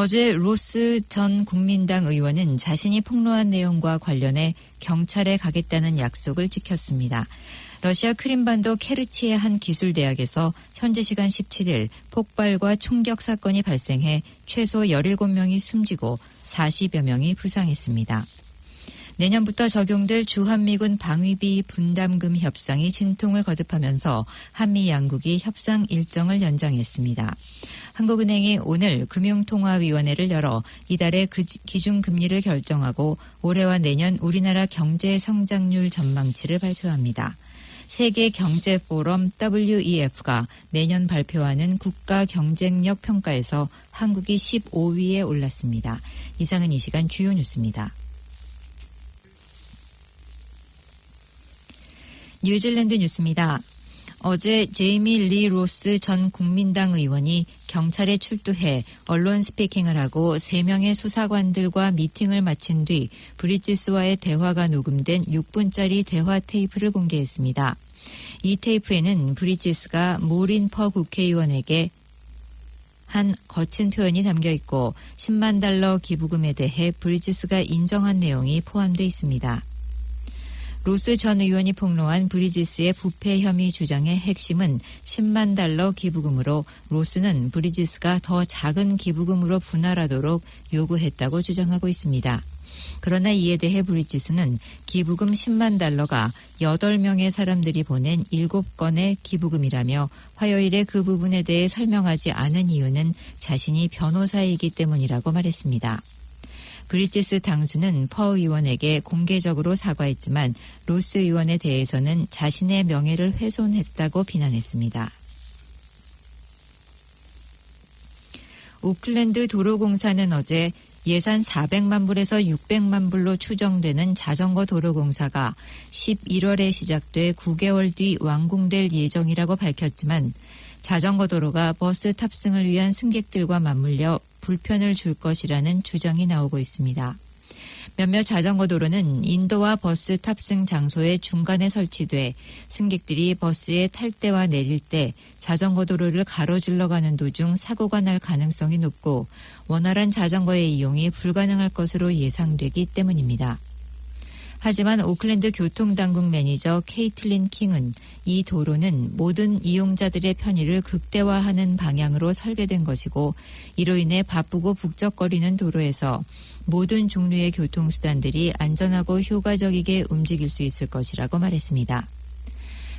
어제 로스 전 국민당 의원은 자신이 폭로한 내용과 관련해 경찰에 가겠다는 약속을 지켰습니다. 러시아 크림반도 케르치의 한 기술대학에서 현지 시간 17일 폭발과 총격 사건이 발생해 최소 17명이 숨지고 40여 명이 부상했습니다. 내년부터 적용될 주한미군 방위비 분담금 협상이 진통을 거듭하면서 한미 양국이 협상 일정을 연장했습니다. 한국은행이 오늘 금융통화위원회를 열어 이달에 기준금리를 결정하고 올해와 내년 우리나라 경제 성장률 전망치를 발표합니다. 세계경제포럼 WEF가 매년 발표하는 국가 경쟁력 평가에서 한국이 15위에 올랐습니다. 이상은 이 시간 주요 뉴스입니다. 뉴질랜드 뉴스입니다. 어제 제이미 리 로스 전 국민당 의원이 경찰에 출두해 언론 스피킹을 하고 3명의 수사관들과 미팅을 마친 뒤 브리지스와의 대화가 녹음된 6분짜리 대화 테이프를 공개했습니다. 이 테이프에는 브리지스가 모린 퍼 국회의원에게 한 거친 표현이 담겨 있고 10만 달러 기부금에 대해 브리지스가 인정한 내용이 포함되어 있습니다. 로스 전 의원이 폭로한 브리지스의 부패 혐의 주장의 핵심은 10만 달러 기부금으로 로스는 브리지스가 더 작은 기부금으로 분할하도록 요구했다고 주장하고 있습니다. 그러나 이에 대해 브리지스는 기부금 10만 달러가 8명의 사람들이 보낸 7건의 기부금이라며 화요일에 그 부분에 대해 설명하지 않은 이유는 자신이 변호사이기 때문이라고 말했습니다. 브리지스 당수는 퍼 의원에게 공개적으로 사과했지만 로스 의원에 대해서는 자신의 명예를 훼손했다고 비난했습니다. 오클랜드 도로공사는 어제 예산 400만 불에서 600만 불로 추정되는 자전거 도로 공사가 11월에 시작돼 9개월 뒤 완공될 예정이라고 밝혔지만 자전거 도로가 버스 탑승을 위한 승객들과 맞물려 불편을 줄 것이라는 주장이 나오고 있습니다. 몇몇 자전거 도로는 인도와 버스 탑승 장소의 중간에 설치돼 승객들이 버스에 탈 때와 내릴 때 자전거 도로를 가로질러 가는 도중 사고가 날 가능성이 높고 원활한 자전거의 이용이 불가능할 것으로 예상되기 때문입니다. 하지만 오클랜드 교통당국 매니저 케이틀린 킹은 이 도로는 모든 이용자들의 편의를 극대화하는 방향으로 설계된 것이고 이로 인해 바쁘고 북적거리는 도로에서 모든 종류의 교통수단들이 안전하고 효과적이게 움직일 수 있을 것이라고 말했습니다.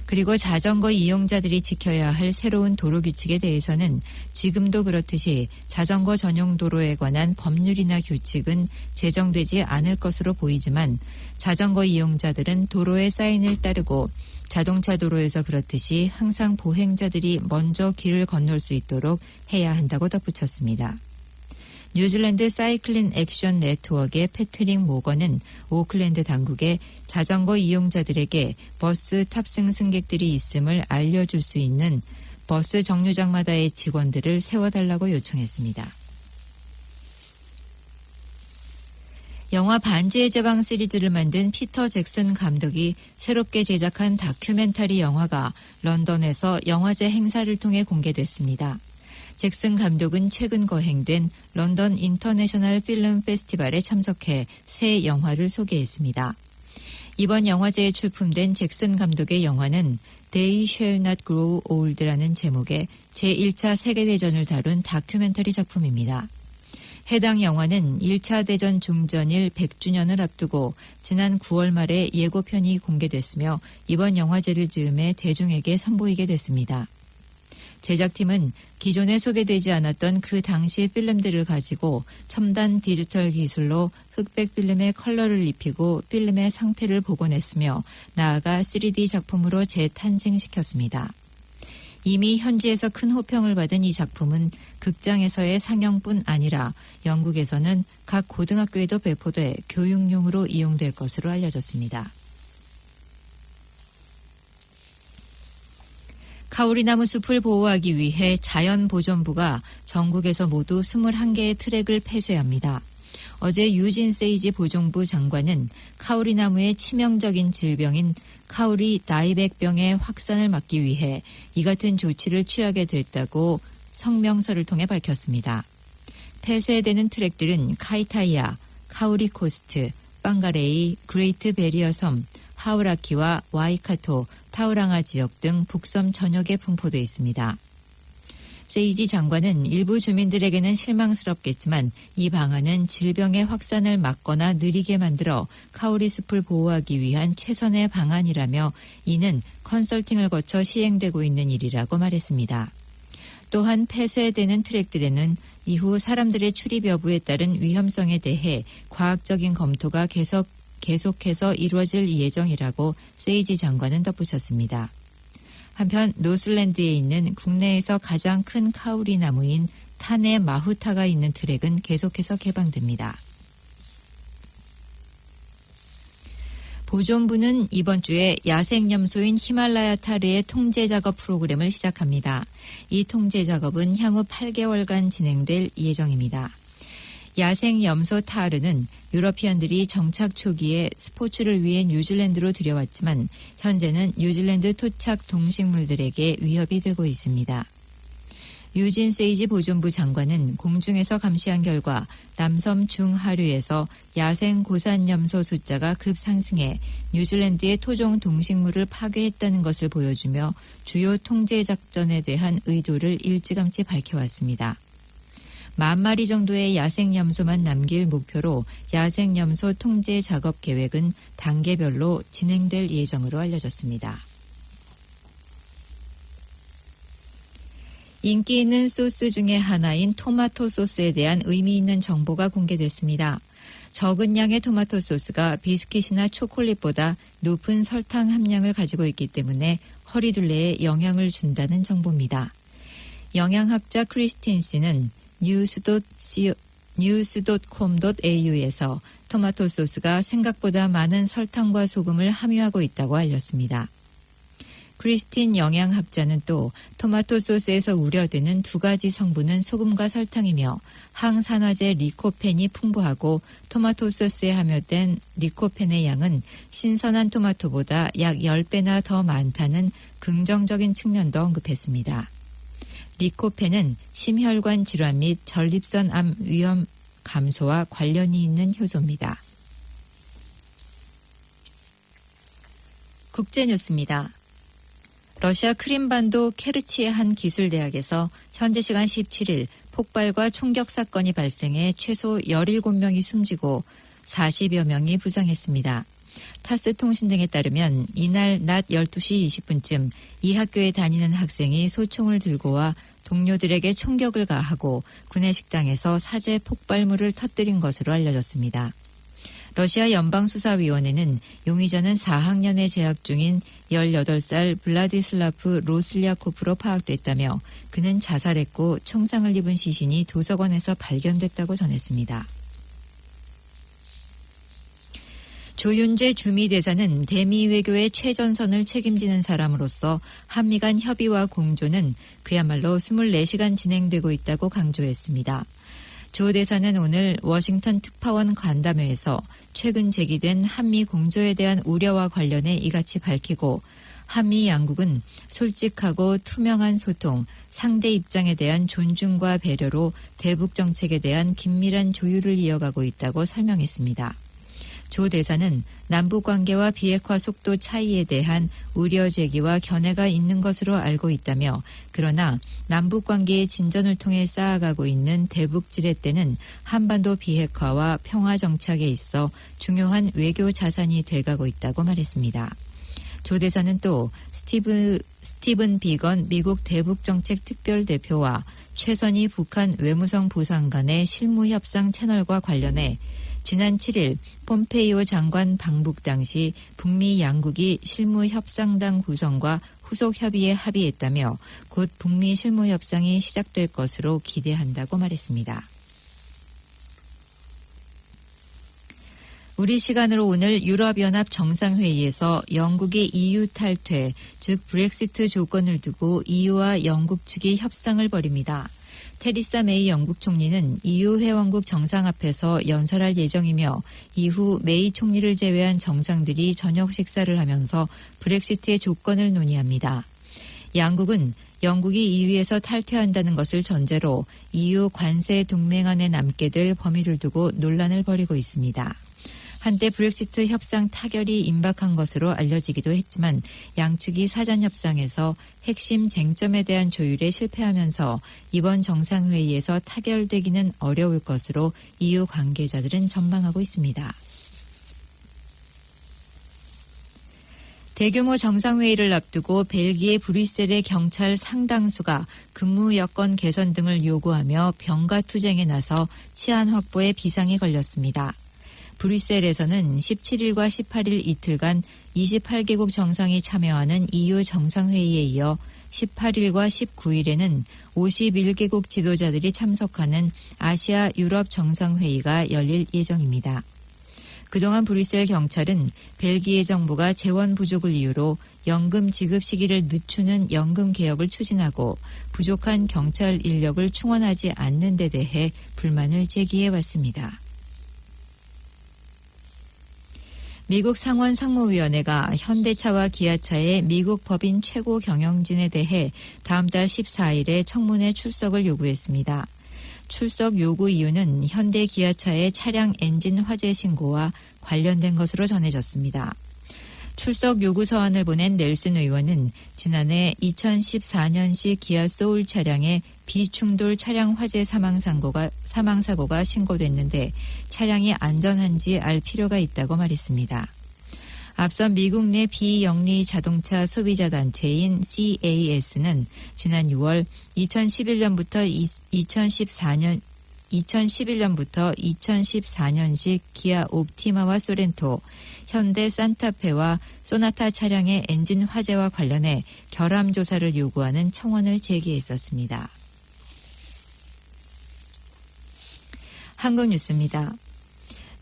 그리고 자전거 이용자들이 지켜야 할 새로운 도로 규칙에 대해서는 지금도 그렇듯이 자전거 전용 도로에 관한 법률이나 규칙은 제정되지 않을 것으로 보이지만 자전거 이용자들은 도로의 사인을 따르고 자동차 도로에서 그렇듯이 항상 보행자들이 먼저 길을 건널 수 있도록 해야 한다고 덧붙였습니다. 뉴질랜드 사이클링 액션 네트워크의 패트릭 모건은 오클랜드 당국에 자전거 이용자들에게 버스 탑승 승객들이 있음을 알려줄 수 있는 버스 정류장마다의 직원들을 세워달라고 요청했습니다. 영화 반지의 제방 시리즈를 만든 피터 잭슨 감독이 새롭게 제작한 다큐멘터리 영화가 런던에서 영화제 행사를 통해 공개됐습니다. 잭슨 감독은 최근 거행된 런던 인터내셔널 필름 페스티벌에 참석해 새 영화를 소개했습니다. 이번 영화제에 출품된 잭슨 감독의 영화는 They Shall Not Grow Old라는 제목의 제1차 세계대전을 다룬 다큐멘터리 작품입니다. 해당 영화는 1차 대전 종전일 100주년을 앞두고 지난 9월 말에 예고편이 공개됐으며 이번 영화제를 즈음해 대중에게 선보이게 됐습니다. 제작팀은 기존에 소개되지 않았던 그 당시 필름들을 가지고 첨단 디지털 기술로 흑백 필름에 컬러를 입히고 필름의 상태를 복원했으며 나아가 3D 작품으로 재탄생시켰습니다. 이미 현지에서 큰 호평을 받은 이 작품은 극장에서의 상영뿐 아니라 영국에서는 각 고등학교에도 배포돼 교육용으로 이용될 것으로 알려졌습니다. 카오리나무 숲을 보호하기 위해 자연보전부가 전국에서 모두 21개의 트랙을 폐쇄합니다. 어제 유진 세이지 보존부 장관은 카오리나무의 치명적인 질병인 카오리 나이백병의 확산을 막기 위해 이 같은 조치를 취하게 됐다고 성명서를 통해 밝혔습니다. 폐쇄되는 트랙들은 카이타이아, 카우리 코스트, 빵가레이, 그레이트 베리어 섬, 하우라키와 와이카토, 타우랑아 지역 등 북섬 전역에 분포돼 있습니다. 세이지 장관은 일부 주민들에게는 실망스럽겠지만 이 방안은 질병의 확산을 막거나 느리게 만들어 카오리 숲을 보호하기 위한 최선의 방안이라며 이는 컨설팅을 거쳐 시행되고 있는 일이라고 말했습니다. 또한 폐쇄되는 트랙들에는 이후 사람들의 출입 여부에 따른 위험성에 대해 과학적인 검토가 계속해서 이루어질 예정이라고 세이지 장관은 덧붙였습니다. 한편 노슬랜드에 있는 국내에서 가장 큰 카우리 나무인 타네 마후타가 있는 트랙은 계속해서 개방됩니다. 보존부는 이번 주에 야생염소인 히말라야 타르의 통제 작업 프로그램을 시작합니다. 이 통제 작업은 향후 8개월간 진행될 예정입니다. 야생염소 타르는 유러피언들이 정착 초기에 스포츠를 위해 뉴질랜드로 들여왔지만 현재는 뉴질랜드 토착 동식물들에게 위협이 되고 있습니다. 유진 세이지 보존부 장관은 공중에서 감시한 결과 남섬 중하류에서 야생 고산염소 숫자가 급상승해 뉴질랜드의 토종 동식물을 파괴했다는 것을 보여주며 주요 통제 작전에 대한 의도를 일찌감치 밝혀왔습니다. 10,000마리 정도의 야생염소만 남길 목표로 야생염소 통제 작업 계획은 단계별로 진행될 예정으로 알려졌습니다. 인기 있는 소스 중에 하나인 토마토 소스에 대한 의미 있는 정보가 공개됐습니다. 적은 양의 토마토 소스가 비스킷이나 초콜릿보다 높은 설탕 함량을 가지고 있기 때문에 허리둘레에 영향을 준다는 정보입니다. 영양학자 크리스틴 씨는 news.com.au에서 토마토 소스가 생각보다 많은 설탕과 소금을 함유하고 있다고 알렸습니다. 크리스틴 영양학자는 또 토마토 소스에서 우려되는 두 가지 성분은 소금과 설탕이며 항산화제 리코펜이 풍부하고 토마토 소스에 함유된 리코펜의 양은 신선한 토마토보다 약 10배나 더 많다는 긍정적인 측면도 언급했습니다. 리코펜은 심혈관 질환 및 전립선 암 위험 감소와 관련이 있는 효소입니다. 국제뉴스입니다. 러시아 크림반도 케르치의 한 기술대학에서 현지 시간 17일 폭발과 총격 사건이 발생해 최소 17명이 숨지고 40여 명이 부상했습니다. 타스 통신 등에 따르면 이날 낮 12시 20분쯤 이 학교에 다니는 학생이 소총을 들고 와 동료들에게 총격을 가하고 구내식당에서 사제 폭발물을 터뜨린 것으로 알려졌습니다. 러시아 연방수사위원회는 용의자는 4학년에 재학 중인 18살 블라디슬라프 로슬리아코프로 파악됐다며 그는 자살했고 총상을 입은 시신이 도서관에서 발견됐다고 전했습니다. 조윤재 주미대사는 대미 외교의 최전선을 책임지는 사람으로서 한미 간 협의와 공조는 그야말로 24시간 진행되고 있다고 강조했습니다. 조 대사는 오늘 워싱턴 특파원 간담회에서 최근 제기된 한미 공조에 대한 우려와 관련해 이같이 밝히고 한미 양국은 솔직하고 투명한 소통, 상대 입장에 대한 존중과 배려로 대북 정책에 대한 긴밀한 조율을 이어가고 있다고 설명했습니다. 조 대사는 남북관계와 비핵화 속도 차이에 대한 우려 제기와 견해가 있는 것으로 알고 있다며 그러나 남북관계의 진전을 통해 쌓아가고 있는 대북 지렛대는 한반도 비핵화와 평화 정착에 있어 중요한 외교 자산이 돼가고 있다고 말했습니다. 조 대사는 또 스티븐 비건 미국 대북정책 특별대표와 최선희 북한 외무성 부상 간의 실무협상 채널과 관련해 지난 7일 폼페이오 장관 방북 당시 북미 양국이 실무협상단 구성과 후속 협의에 합의했다며 곧 북미 실무협상이 시작될 것으로 기대한다고 말했습니다. 우리 시간으로 오늘 유럽연합 정상회의에서 영국의 EU 탈퇴, 즉 브렉시트 조건을 두고 EU와 영국 측이 협상을 벌입니다. 테리사 메이 영국 총리는 EU 회원국 정상 앞에서 연설할 예정이며 이후 메이 총리를 제외한 정상들이 저녁 식사를 하면서 브렉시트의 조건을 논의합니다. 양국은 영국이 EU에서 탈퇴한다는 것을 전제로 EU 관세 동맹안에 남게 될 범위를 두고 논란을 벌이고 있습니다. 한때 브렉시트 협상 타결이 임박한 것으로 알려지기도 했지만 양측이 사전 협상에서 핵심 쟁점에 대한 조율에 실패하면서 이번 정상회의에서 타결되기는 어려울 것으로 EU 관계자들은 전망하고 있습니다. 대규모 정상회의를 앞두고 벨기에 브뤼셀의 경찰 상당수가 근무 여건 개선 등을 요구하며 병가투쟁에 나서 치안 확보에 비상이 걸렸습니다. 브뤼셀에서는 17일과 18일 이틀간 28개국 정상이 참여하는 EU 정상회의에 이어 18일과 19일에는 51개국 지도자들이 참석하는 아시아 유럽 정상회의가 열릴 예정입니다. 그동안 브뤼셀 경찰은 벨기에 정부가 재원 부족을 이유로 연금 지급 시기를 늦추는 연금 개혁을 추진하고 부족한 경찰 인력을 충원하지 않는 데 대해 불만을 제기해왔습니다. 미국 상원 상무위원회가 현대차와 기아차의 미국 법인 최고 경영진에 대해 다음 달 14일에 청문회 출석을 요구했습니다. 출석 요구 이유는 현대 기아차의 차량 엔진 화재 신고와 관련된 것으로 전해졌습니다. 출석 요구 서한을 보낸 넬슨 의원은 지난해 2014년식 기아 소울 차량의 비충돌 차량 화재 사망사고가 신고됐는데 차량이 안전한지 알 필요가 있다고 말했습니다. 앞서 미국 내 비영리 자동차 소비자 단체인 CAS는 지난 6월 2011년부터 2014년식 기아 옵티마와 소렌토, 현대 산타페와 소나타 차량의 엔진 화재와 관련해 결함 조사를 요구하는 청원을 제기했었습니다. 한국 뉴스입니다.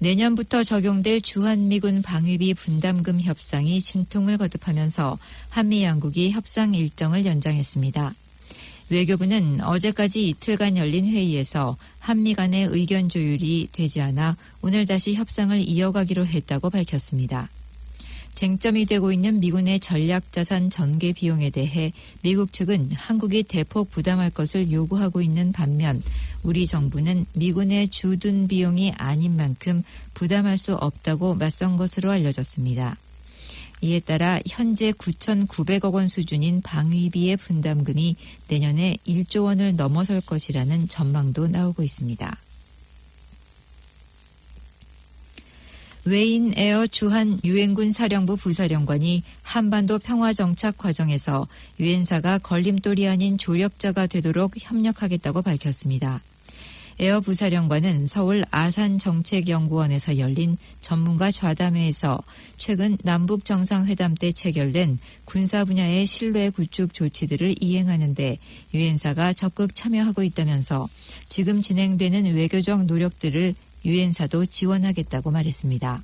내년부터 적용될 주한미군 방위비 분담금 협상이 진통을 거듭하면서 한미 양국이 협상 일정을 연장했습니다. 외교부는 어제까지 이틀간 열린 회의에서 한미 간의 의견 조율이 되지 않아 오늘 다시 협상을 이어가기로 했다고 밝혔습니다. 쟁점이 되고 있는 미군의 전략자산 전개 비용에 대해 미국 측은 한국이 대폭 부담할 것을 요구하고 있는 반면 우리 정부는 미군의 주둔 비용이 아닌 만큼 부담할 수 없다고 맞선 것으로 알려졌습니다. 이에 따라 현재 9,900억 원 수준인 방위비의 분담금이 내년에 1조 원을 넘어설 것이라는 전망도 나오고 있습니다. 웨인 에어 주한 유엔군 사령부 부사령관이 한반도 평화정착 과정에서 유엔사가 걸림돌이 아닌 조력자가 되도록 협력하겠다고 밝혔습니다. 에어 부사령관은 서울 아산정책연구원에서 열린 전문가 좌담회에서 최근 남북 정상회담 때 체결된 군사 분야의 신뢰 구축 조치들을 이행하는 데 유엔사가 적극 참여하고 있다면서 지금 진행되는 외교적 노력들을 유엔사도 지원하겠다고 말했습니다.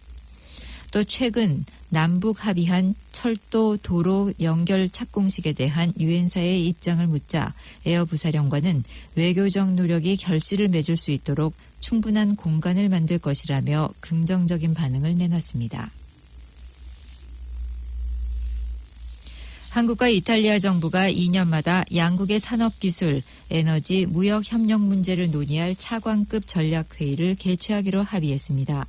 또 최근 남북 합의한 철도 도로 연결 착공식에 대한 유엔사의 입장을 묻자 에어 부사령관은 외교적 노력이 결실을 맺을 수 있도록 충분한 공간을 만들 것이라며 긍정적인 반응을 내놨습니다. 한국과 이탈리아 정부가 2년마다 양국의 산업기술, 에너지, 무역 협력 문제를 논의할 차관급 전략회의를 개최하기로 합의했습니다.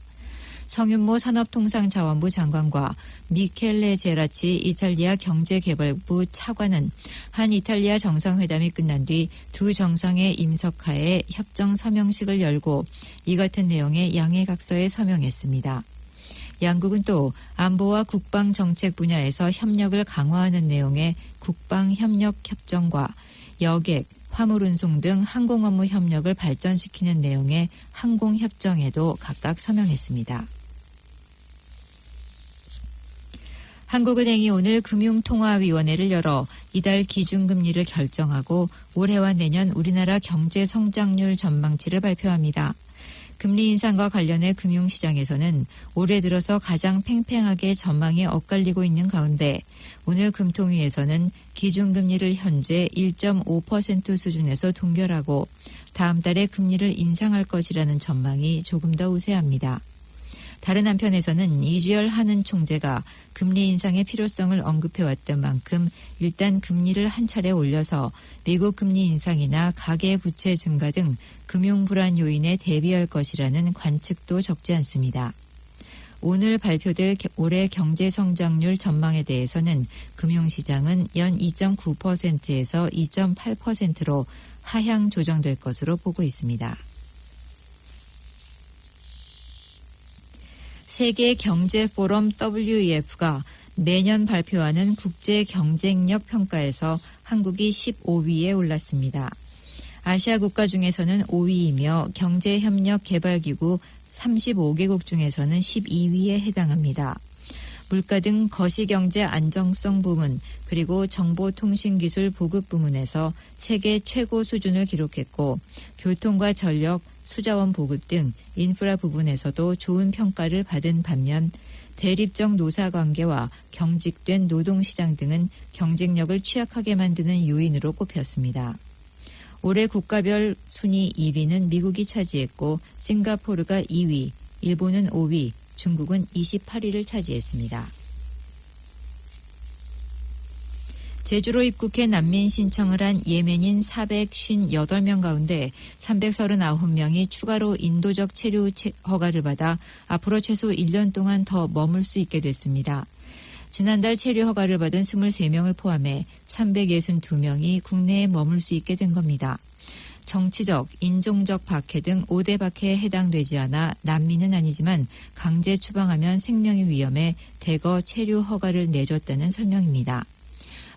성윤모 산업통상자원부 장관과 미켈레 제라치 이탈리아 경제개발부 차관은 한 이탈리아 정상회담이 끝난 뒤 두 정상의 임석하에 협정 서명식을 열고 이 같은 내용의 양해각서에 서명했습니다. 양국은 또 안보와 국방정책 분야에서 협력을 강화하는 내용의 국방협력협정과 여객, 화물운송 등 항공업무 협력을 발전시키는 내용의 항공협정에도 각각 서명했습니다. 한국은행이 오늘 금융통화위원회를 열어 이달 기준금리를 결정하고 올해와 내년 우리나라 경제 성장률 전망치를 발표합니다. 금리 인상과 관련해 금융시장에서는 올해 들어서 가장 팽팽하게 전망이 엇갈리고 있는 가운데 오늘 금통위에서는 기준금리를 현재 1.5% 수준에서 동결하고 다음 달에 금리를 인상할 것이라는 전망이 조금 더 우세합니다. 다른 한편에서는 이주열 한은 총재가 금리 인상의 필요성을 언급해왔던 만큼 일단 금리를 한 차례 올려서 미국 금리 인상이나 가계 부채 증가 등 금융 불안 요인에 대비할 것이라는 관측도 적지 않습니다. 오늘 발표될 올해 경제 성장률 전망에 대해서는 금융시장은 연 2.9%에서 2.8%로 하향 조정될 것으로 보고 있습니다. 세계 경제 포럼 WEF가 매년 발표하는 국제 경쟁력 평가에서 한국이 15위에 올랐습니다. 아시아 국가 중에서는 5위이며 경제협력개발기구 35개국 중에서는 12위에 해당합니다. 물가 등 거시경제 안정성 부문 그리고 정보통신기술 보급 부문에서 세계 최고 수준을 기록했고 교통과 전력, 수자원 보급 등 인프라 부분에서도 좋은 평가를 받은 반면 대립적 노사관계와 경직된 노동시장 등은 경쟁력을 취약하게 만드는 요인으로 꼽혔습니다. 올해 국가별 순위 1위는 미국이 차지했고 싱가포르가 2위, 일본은 5위, 중국은 28위를 차지했습니다. 제주로 입국해 난민 신청을 한 예멘인 458명 가운데 339명이 추가로 인도적 체류 허가를 받아 앞으로 최소 1년 동안 더 머물 수 있게 됐습니다. 지난달 체류 허가를 받은 23명을 포함해 362명이 국내에 머물 수 있게 된 겁니다. 정치적, 인종적 박해 등 5대 박해에 해당되지 않아 난민은 아니지만 강제 추방하면 생명이 위험해 대거 체류 허가를 내줬다는 설명입니다.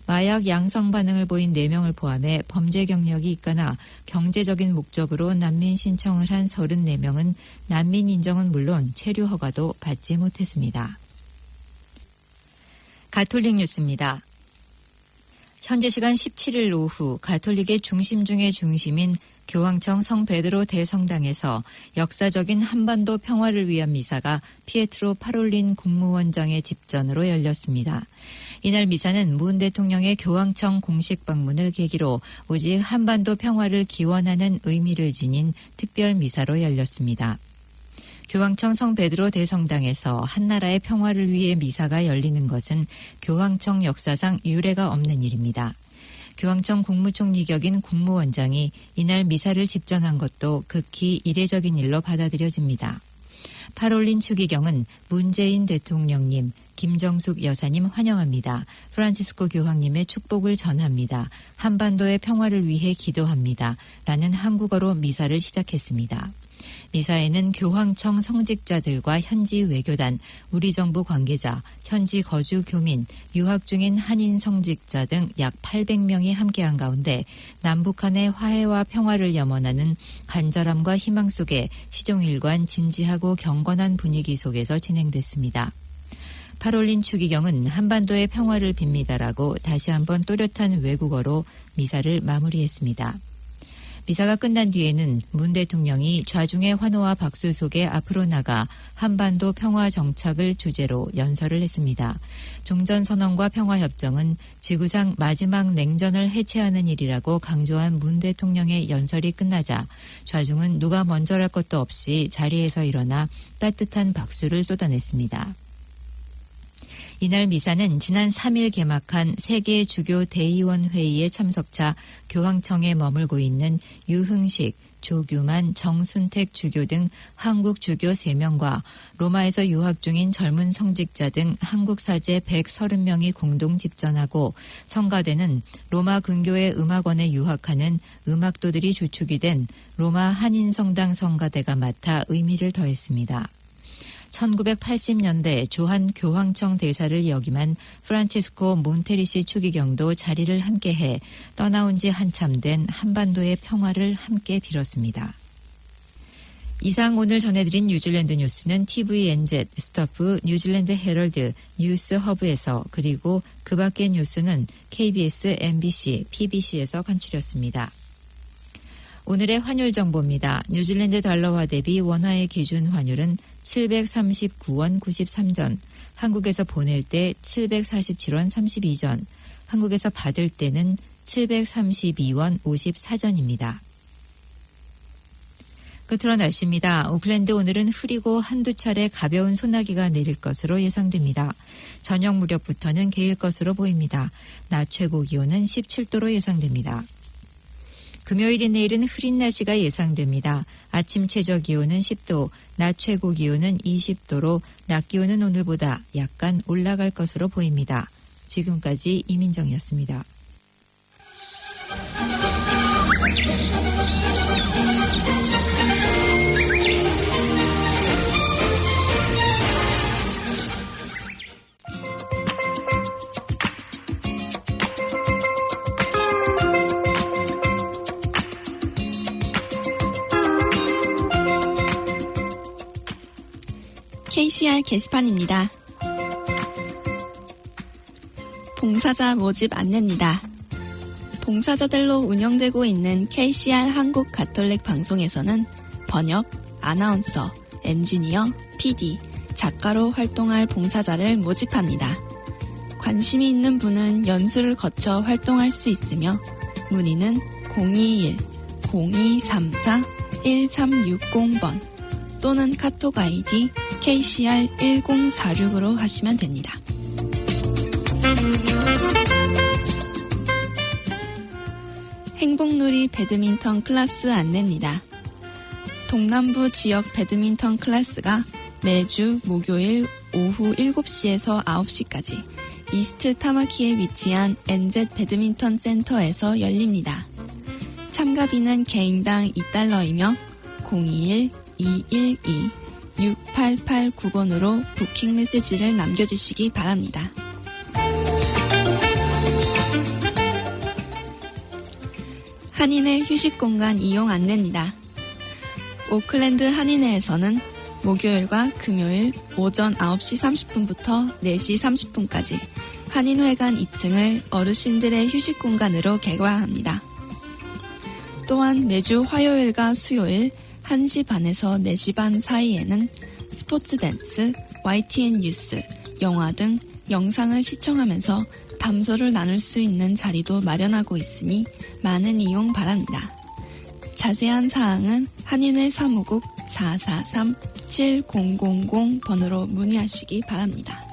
마약 양성 반응을 보인 4명을 포함해 범죄 경력이 있거나 경제적인 목적으로 난민 신청을 한 34명은 난민 인정은 물론 체류 허가도 받지 못했습니다. 가톨릭 뉴스입니다. 현재 시간 17일 오후 가톨릭의 중심 중의 중심인 교황청 성베드로 대성당에서 역사적인 한반도 평화를 위한 미사가 피에트로 파롤린 국무원장의 집전으로 열렸습니다. 이날 미사는 문 대통령의 교황청 공식 방문을 계기로 오직 한반도 평화를 기원하는 의미를 지닌 특별 미사로 열렸습니다. 교황청 성베드로 대성당에서 한나라의 평화를 위해 미사가 열리는 것은 교황청 역사상 유례가 없는 일입니다. 교황청 국무총리 격인 국무원장이 이날 미사를 집전한 것도 극히 이례적인 일로 받아들여집니다. 파롤린 추기경은 문재인 대통령님, 김정숙 여사님 환영합니다. 프란치스코 교황님의 축복을 전합니다. 한반도의 평화를 위해 기도합니다. 라는 한국어로 미사를 시작했습니다. 미사에는 교황청 성직자들과 현지 외교단, 우리 정부 관계자, 현지 거주 교민, 유학 중인 한인 성직자 등 약 800명이 함께한 가운데 남북한의 화해와 평화를 염원하는 간절함과 희망 속에 시종일관 진지하고 경건한 분위기 속에서 진행됐습니다. 파롤린 추기경은 한반도의 평화를 빕니다라고 다시 한번 또렷한 외국어로 미사를 마무리했습니다. 미사가 끝난 뒤에는 문 대통령이 좌중의 환호와 박수 속에 앞으로 나가 한반도 평화 정착을 주제로 연설을 했습니다. 종전선언과 평화협정은 지구상 마지막 냉전을 해체하는 일이라고 강조한 문 대통령의 연설이 끝나자 좌중은 누가 먼저랄 것도 없이 자리에서 일어나 따뜻한 박수를 쏟아냈습니다. 이날 미사는 지난 3일 개막한 세계 주교 대의원 회의의 참석차 교황청에 머물고 있는 유흥식, 조규만, 정순택 주교 등 한국 주교 3명과 로마에서 유학 중인 젊은 성직자 등 한국 사제 130명이 공동 집전하고 성가대는 로마 근교의 음악원에 유학하는 음악도들이 주축이 된 로마 한인성당 성가대가 맡아 의미를 더했습니다. 1980년대 주한 교황청 대사를 역임한 프란치스코 몬테리시 추기경도 자리를 함께해 떠나온 지 한참 된 한반도의 평화를 함께 빌었습니다. 이상 오늘 전해드린 뉴질랜드 뉴스는 TVNZ, 스토프, 뉴질랜드 헤럴드, 뉴스 허브에서 그리고 그 밖의 뉴스는 KBS, MBC, PBC에서 간추렸습니다. 오늘의 환율 정보입니다. 뉴질랜드 달러화 대비 원화의 기준 환율은 739원 93전, 한국에서 보낼 때 747원 32전, 한국에서 받을 때는 732원 54전입니다. 끝으로 날씨입니다. 오클랜드 오늘은 흐리고 한두 차례 가벼운 소나기가 내릴 것으로 예상됩니다. 저녁 무렵부터는 개일 것으로 보입니다. 낮 최고 기온은 17도로 예상됩니다. 금요일인 내일은 흐린 날씨가 예상됩니다. 아침 최저 기온은 10도, 낮 최고 기온은 20도로 낮 기온은 오늘보다 약간 올라갈 것으로 보입니다. 지금까지 이민정이었습니다. KCR 게시판입니다. 봉사자 모집 안내입니다. 봉사자들로 운영되고 있는 KCR 한국 가톨릭 방송에서는 번역, 아나운서, 엔지니어, PD, 작가로 활동할 봉사자를 모집합니다. 관심이 있는 분은 연수를 거쳐 활동할 수 있으며 문의는 021-0234-1360번 또는 카톡 아이디 KCR1046으로 하시면 됩니다. 행복놀이 배드민턴 클래스 안내입니다. 동남부 지역 배드민턴 클래스가 매주 목요일 오후 7시에서 9시까지 이스트 타마키에 위치한 NZ 배드민턴 센터에서 열립니다. 참가비는 개인당 $2이며 021-212-6889번으로 부킹 메시지를 남겨주시기 바랍니다. 한인회 휴식공간 이용 안내입니다. 오클랜드 한인회에서는 목요일과 금요일 오전 9시 30분부터 4시 30분까지 한인회관 2층을 어르신들의 휴식공간으로 개관합니다. 또한 매주 화요일과 수요일 1시 반에서 4시 반 사이에는 스포츠 댄스, YTN 뉴스, 영화 등 영상을 시청하면서 담소를 나눌 수 있는 자리도 마련하고 있으니 많은 이용 바랍니다. 자세한 사항은 한인회 사무국 443-7000번으로 문의하시기 바랍니다.